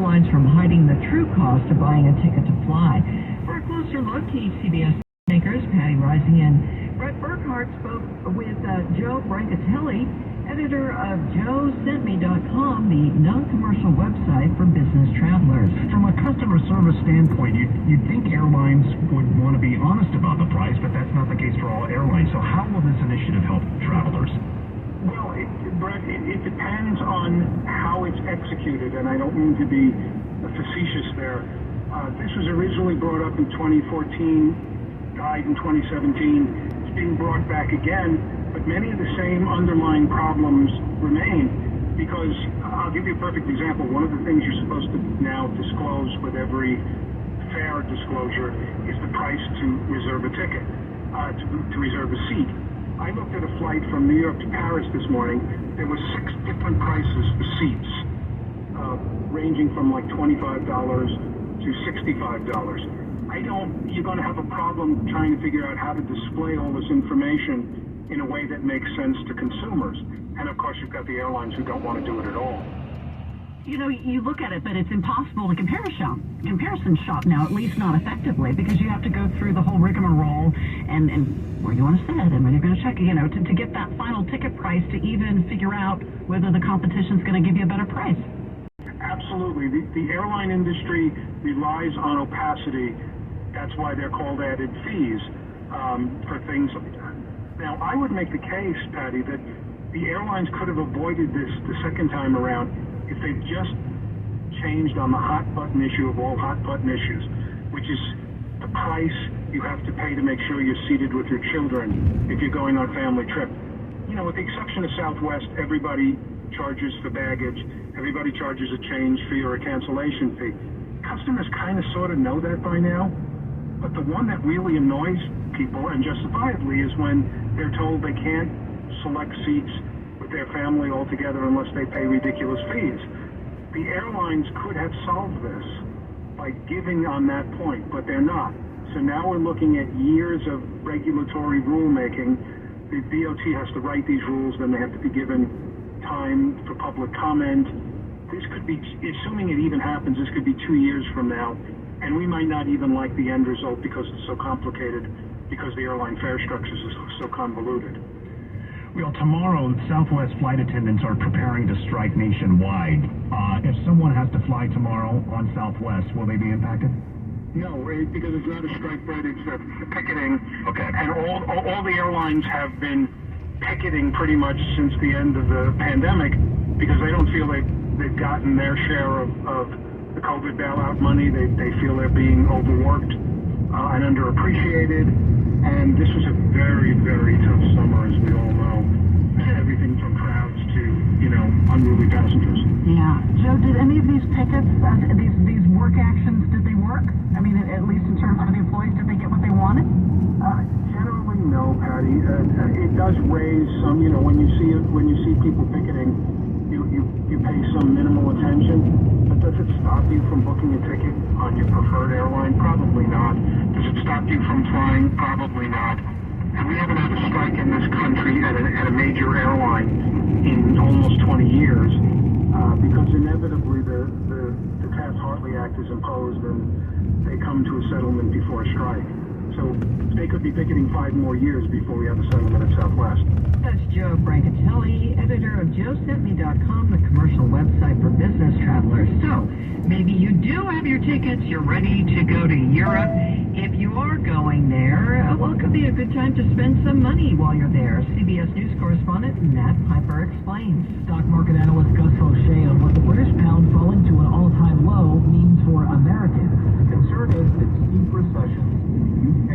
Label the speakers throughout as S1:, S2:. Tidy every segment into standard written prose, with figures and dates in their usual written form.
S1: airlines from hiding the true cost of buying a ticket to fly. For a closer look, CBS makers Patty Rising and Brett Burkhart spoke with Joe Brancatelli, editor of JoeSentMe.com, the non-commercial website for business travelers.
S2: From a customer service standpoint, you'd think airlines would want to be honest about the price, but that's not the case for all airlines. So how will this initiative help travelers?
S3: Well, Brett, it depends on how it's executed, and I don't mean to be facetious there. This was originally brought up in 2014, died in 2017. It's being brought back again, but many of the same underlying problems remain. Because I'll give you a perfect example. One of the things you're supposed to now disclose with every fare disclosure is the price to reserve a ticket, to reserve a seat. I looked at a flight from New York to Paris this morning. There were 6 different prices for seats, ranging from like $25 to $65. You're going to have a problem trying to figure out how to display all this information in a way that makes sense to consumers. And of course, you've got the airlines who don't want to do it at all.
S1: You know, you look at it, but it's impossible to comparison shop now, at least not effectively, because you have to go through the whole rigmarole and where you want to sit and when you're going to check, you know, to get that final ticket price to even figure out whether the competition's going to give you a better price.
S3: Absolutely. The airline industry relies on opacity. That's why they're called added fees for things. Now, I would make the case, Patty, that the airlines could have avoided this the second time around if they just changed on the hot button issue of all hot button issues, which is the price you have to pay to make sure you're seated with your children if you're going on a family trip. You know, with the exception of Southwest, everybody charges for baggage. Everybody charges a change fee or a cancellation fee. Customers kind of sort of know that by now. But the one that really annoys people, and justifiably, is when they're told they can't select seats with their family altogether unless they pay ridiculous fees. The airlines could have solved this by giving on that point, but they're not. So now we're looking at years of regulatory rulemaking. The DOT has to write these rules, then they have to be given time for public comment. This could be, assuming it even happens, this could be 2 years from now, and we might not even like the end result because it's so complicated, because the airline fare structures are so convoluted.
S2: Well, tomorrow, Southwest flight attendants are preparing to strike nationwide. If someone has to fly tomorrow on Southwest, will they be impacted?
S3: No, because it's not a strike, Brett, it's picketing.
S2: Okay.
S3: And all the airlines have been picketing pretty much since the end of the pandemic because they don't feel they've gotten their share of the COVID bailout money. They feel they're being overworked and underappreciated. And this was a very, very tough summer, as we all know. Everything from crowds to, unruly passengers.
S1: Yeah. Joe, did any of these pickets, these work actions, did they work? I mean, at least in terms of the employees, did they get what they wanted?
S3: Generally, no, Patty. It does raise some, when you see people picketing, you pay some minimal attention. But does it stop you from booking a ticket on your preferred airline? Probably not. Does it stop you from flying? Probably not. And we haven't had a strike in this country at a major airline in almost 20 years because inevitably the Taft-Hartley Act is imposed and they come to a settlement before a strike. So they could be picketing 5 more years before we have a settlement at Southwest.
S1: That's Joe Brancatelli, editor of JoeSentMe.com, the commercial website for business travelers. So maybe you do have your tickets, you're ready to go to Europe. If you are going there, well, it could be a good time to spend some money while you're there. CBS News correspondent Matt Piper explains.
S4: Stock market analyst Gus O'Shea on what the British pound falling to an all-time low means for Americans. The concern is that steep recessions in the UK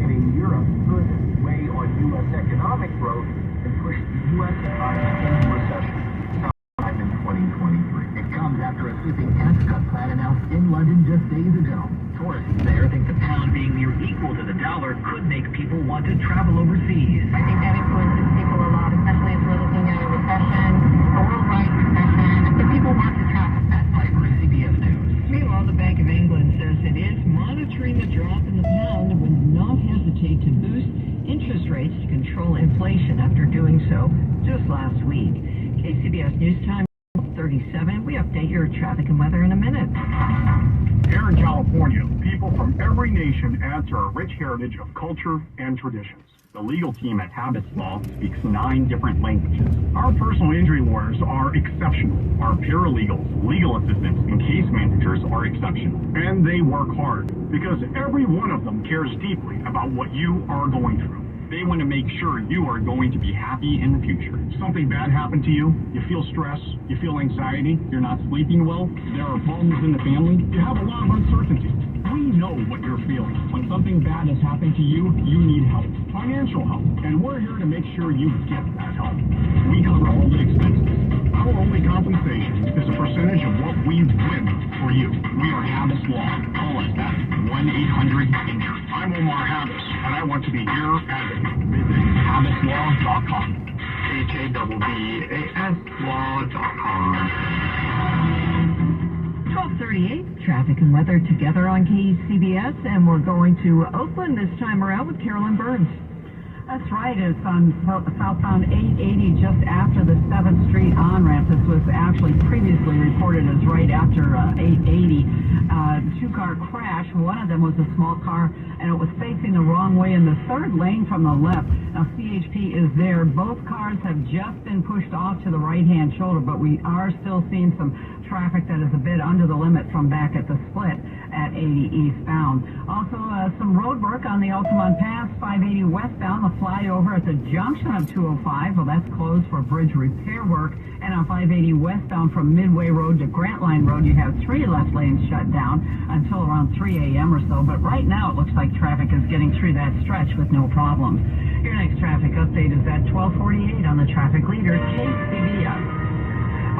S4: and in Europe could weigh on U.S. economic growth and push the U.S. economy into recession sometime in 2023. It comes after a sweeping tax cut plan announced in London just days ago. Tourists there think the pound being near equal to the dollar could make people want to travel overseas.
S5: I think that influences people a lot, especially as we're looking at a recession, a worldwide recession. If people want to travel.
S4: Matt Piper, CBS News.
S1: Meanwhile, the Bank of England says it is monitoring the drop in the pound and would not hesitate to boost interest rates to control inflation after doing so just last week. KCBS News Time 30. 27. We update your traffic and weather in a minute.
S3: Here in California, people from every nation add to our rich heritage of culture and traditions.
S2: The legal team at Habits Law speaks 9 different languages. Our personal injury lawyers are exceptional. Our paralegals, legal assistants, and case managers are exceptional. And they work hard because every one of them cares deeply about what you are going through. They want to make sure you are going to be happy in the future. Something bad happened to you, you feel stress, you feel anxiety, you're not sleeping well, there are problems in the family, you have a lot of uncertainty. We know what you're feeling. When something bad has happened to you, you need help, financial help, and we're here to make sure you get that help. We cover all the expenses. Our only compensation is a percentage of what we win for you. We are Habits Law. Call us at 1-800-INJURED. I'm Omar Habis, and I want to be your advocate. Visit habitslaw.com. HABBAS law.com.
S1: 1238, traffic and weather together on KCBS, and we're going to Oakland this time around with Carolyn Burns.
S6: That's right. It's on southbound 880 just after the 7th Street on-ramp. This was actually previously reported as right after 880. Two-car crash. One of them was a small car, and it was facing the wrong way in the third lane from the left. Now, CHP is there. Both cars have just been pushed off to the right-hand shoulder, but we are still seeing some traffic that is a bit under the limit from back at the split at 80 eastbound. Also, some road work on the Altamont Pass, 580 westbound, the flyover at the junction of 205. Well, that's closed for bridge repair work. And on 580 westbound from Midway Road to Grant Line Road, you have 3 left lanes shut down until around 3 a.m. or so. But right now, it looks like traffic is getting through that stretch with no problems. Your next traffic update is at 1248 on the traffic leader, KCBS.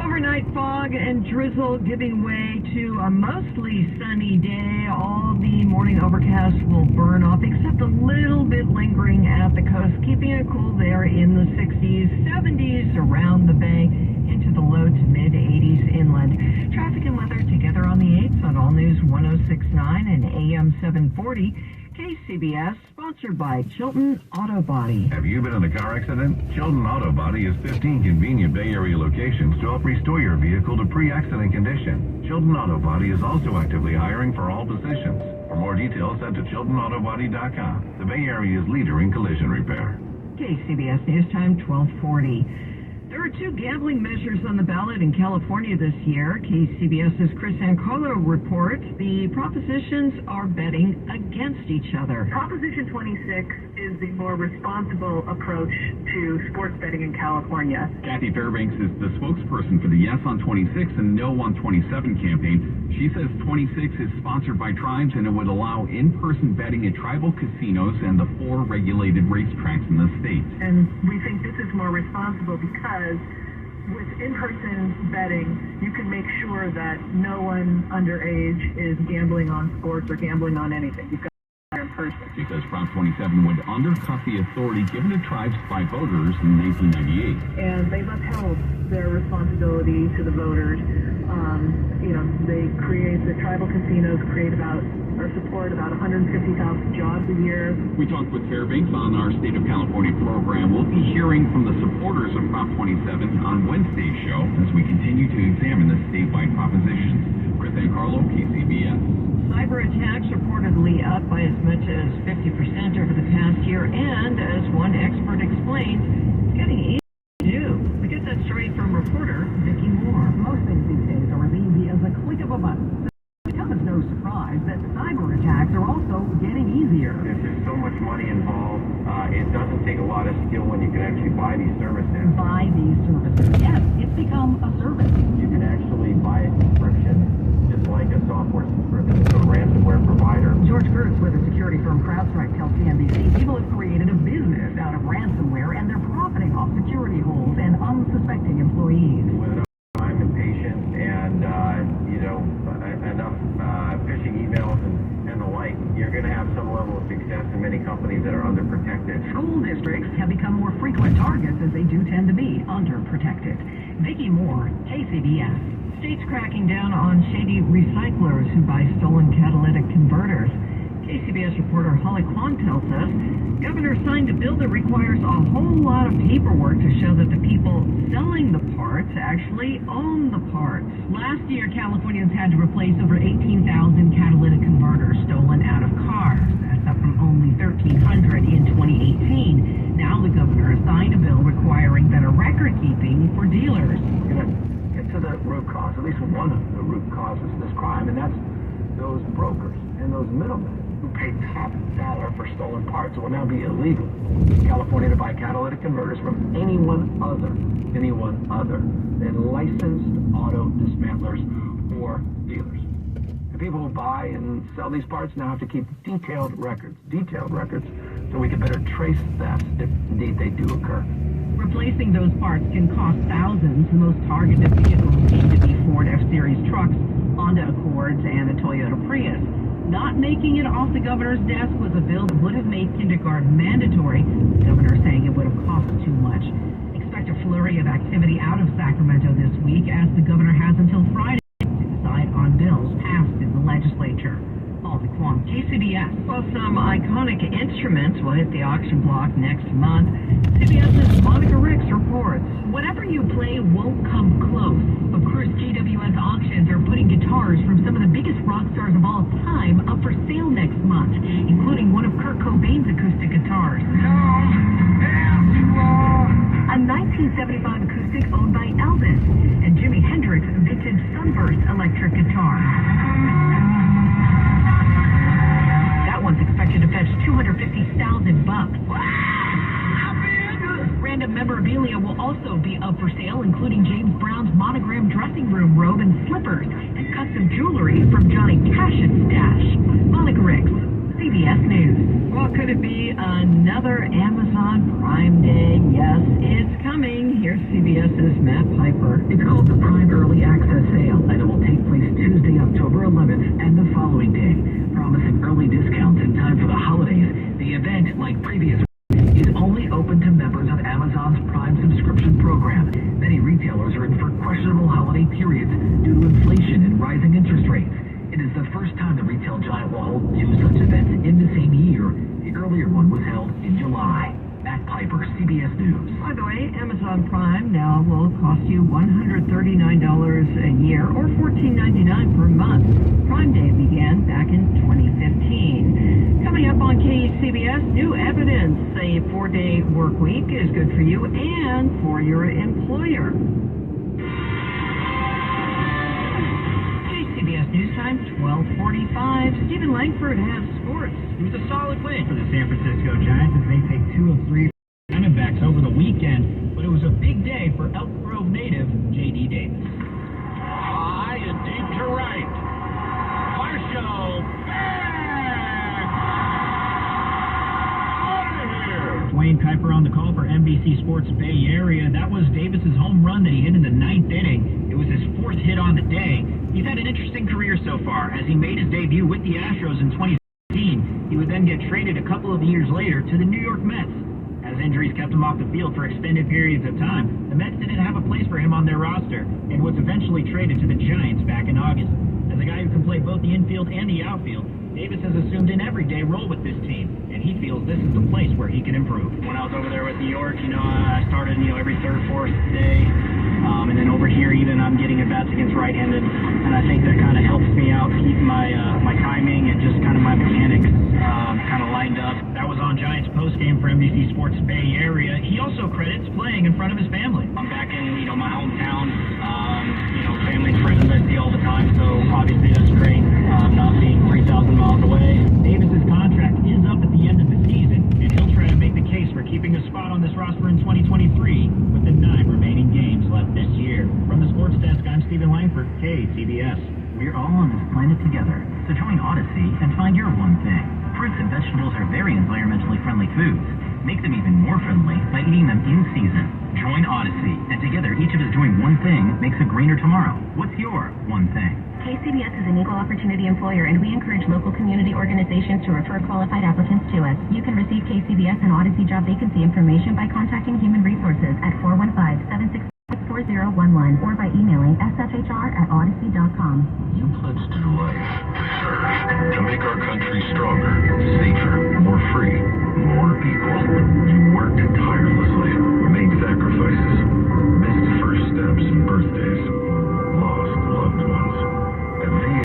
S1: Overnight fog and drizzle giving way to a mostly sunny day. All the morning overcast will burn off, except a little bit lingering at the coast, keeping it cool there in the 60s, 70s around the bay, into the low to mid 80s inland. Traffic and weather together on the 8s on All News 1069 and AM 740. KCBS, sponsored by Chilton Auto Body.
S7: Have you been in a car accident? Chilton Auto Body has 15 convenient Bay Area locations to help restore your vehicle to pre-accident condition. Chilton Auto Body is also actively hiring for all positions. For more details, head to ChiltonAutoBody.com. The Bay Area's leader in collision repair.
S1: KCBS News Time 1240. There are 2 gambling measures on the ballot in California this year. KCBS's Chris Ancarlo reports the propositions are betting against each other.
S8: Proposition 26 is the more responsible approach to sports betting in California.
S9: Kathy Fairbanks is the spokesperson for the Yes on 26 and No on 27 campaign. She says 26 is sponsored by tribes and it would allow in-person betting at tribal casinos and the 4 regulated racetracks in the state.
S8: And we think this is more responsible because with in-person betting, you can make sure that no one underage is gambling on sports or gambling on anything. You've got in person.
S9: She says Prop 27 would undercut the authority given to tribes by voters in 1998.
S8: And they've upheld their responsibility to the voters. They create, the tribal casinos create support about 150,000 jobs a year.
S9: We talked with Fairbanks on our State of California program. We'll be hearing from the supporters of Prop 27 on Wednesday's show as we continue to examine the statewide propositions. Chris Ancarlo, KCBS.
S1: Cyber attacks reportedly up by as much as 50% over the past year, and as one expert explains, it's getting easier to do. We get that story from reporter Vicki Moore.
S6: Most things these days are as easy as a click of a button. It comes as no surprise that cyber attacks are also getting easier.
S10: There's so much money involved. It doesn't take a lot of skill when you can actually buy these services.
S6: Buy these services. Yes, it's become a service.
S10: You can actually buy a subscription, just like a software subscription to a ransomware provider.
S6: George Kurtz with the security firm CrowdStrike tells CNBC people have created a business out of ransomware and they're profiting off security holes and unsuspecting employees.
S10: With enough time and patience and enough phishing emails and the like, you're going to have some level of success in many companies that are underprotected.
S6: School districts have become more frequent targets as they do tend to be underprotected. Vicki Moore, KCBS.
S1: States cracking down on shady recyclers who buy stolen catalytic converters. KCBS reporter Holly Kwan tells us governor signed a bill that requires a whole lot of paperwork to show that the people selling the parts actually own the parts. Last year, Californians had to replace over 18,000 catalytic converters stolen out of cars. That's up from only 1,300 in 2018. Now the governor has signed a bill requiring better record keeping for dealers.
S4: We're going to get to the root cause, at least one of the root causes of this crime, and that's those brokers and those middlemen who pay top dollar for stolen parts. It will now be illegal in California to buy catalytic converters from anyone other than licensed auto dismantlers or dealers. The people who buy and sell these parts now have to keep detailed records, so we can better trace thefts if indeed they do occur.
S1: Replacing those parts can cost thousands. The most targeted vehicles seem to be Ford F-Series trucks, Honda Accords, and a Toyota Prius. Not making it off the governor's desk was a bill that would have made kindergarten mandatory. The governor saying it would have cost too much. Expect a flurry of activity out of Sacramento this week, as the governor has until Friday to decide on bills passed in the legislature. Holly Kwan, KCBS. Well, some iconic instruments will hit the auction block next month. CBS's Monica Ricks reports. Whatever you play won't come close. Of course, GWS auctions are putting guitars from some of the biggest rock stars of all time up for sale next month, including one of Kurt Cobain's acoustic guitars. A 1975 acoustic owned by Elvis, and Jimi Hendrix's vintage Sunburst electric guitar. That one's expected to fetch $250,000. Random memorabilia will also be up for sale, including James Brown's monogram dressing room robe and slippers, and custom jewelry from Johnny Cash's stash. Monica Ricks, CBS News. Well, could it be another Amazon Prime Day? Yes, it's coming. Here's CBS's Matt Piper.
S4: It's called the Prime Early Access Sale, and it will take place Tuesday, October 11th, and the following day. Promising early discounts in time for the holidays, the event, like previous, is only open to members of Amazon's Prime subscription program. Many retailers are in for questionable holiday periods due to inflation and rising interest rates. It is the first time the retail giant will hold two such events in the same year. The earlier one was held in July. Matt Piper, CBS News.
S1: By the way, Amazon Prime now will cost you $139 a year or $14.99 per month. Prime Day began back in 2015. Coming up on KCBS, new evidence. A 4-day work week is good for you and for your employer. KCBS News Time, 12:45. Stephen Langford has sports.
S11: It was a solid win for the San Francisco Giants as they take 2 of 3 Diamondbacks over the weekend, but it was a big day for Elk Grove native J.D. Davis.
S12: High and deep to right. Marshall back! Out of here!
S11: Dwayne Kuiper on the call for NBC Sports Bay Area. That was Davis's home run that he hit in the 9th inning. It was his 4th hit on the day. He's had an interesting career so far, as he made his debut with the Astros in 2016. He would then get traded a couple of years later to the New York Mets. As injuries kept him off the field for extended periods of time, the Mets didn't have a place for him on their roster, and was eventually traded to the Giants back in August. As a guy who can play both the infield and the outfield, Davis has assumed an everyday role with this team, and he feels this is the place where he can improve.
S13: When I was over there with New York, I started, every third, fourth day. And then over here, even I'm getting at bats against right-handed, and I think that kind of helps me out, keep my timing and just kind of my mechanics kind of lined up.
S11: That was on Giants postgame for NBC Sports Bay Area. He also credits playing in front of his family.
S13: I'm back in, my hometown. Family and friends I see all the time, so obviously that's great. Not being 3,000 miles away.
S11: Davis's contract is up at the end of the season, and he'll try to make the case for keeping a spot on this roster in 2023 with the 9 remaining games left this year. From the sports desk, I'm Stephen Langford, KCBS.
S4: We're all on this planet together, so join Odyssey and find your one thing. Fruits and vegetables are very environmentally friendly foods. Make them even more friendly by eating them in season. Join Odyssey, and together each of us doing one thing makes a greener tomorrow. What's your one thing?
S14: KCBS is an equal opportunity employer, and we encourage local community organizations to refer qualified applicants to us. You can receive KCBS and Odyssey job vacancy information by contacting Human Resources at 415-766-4011 or by emailing sfhr@odyssey.com.
S4: You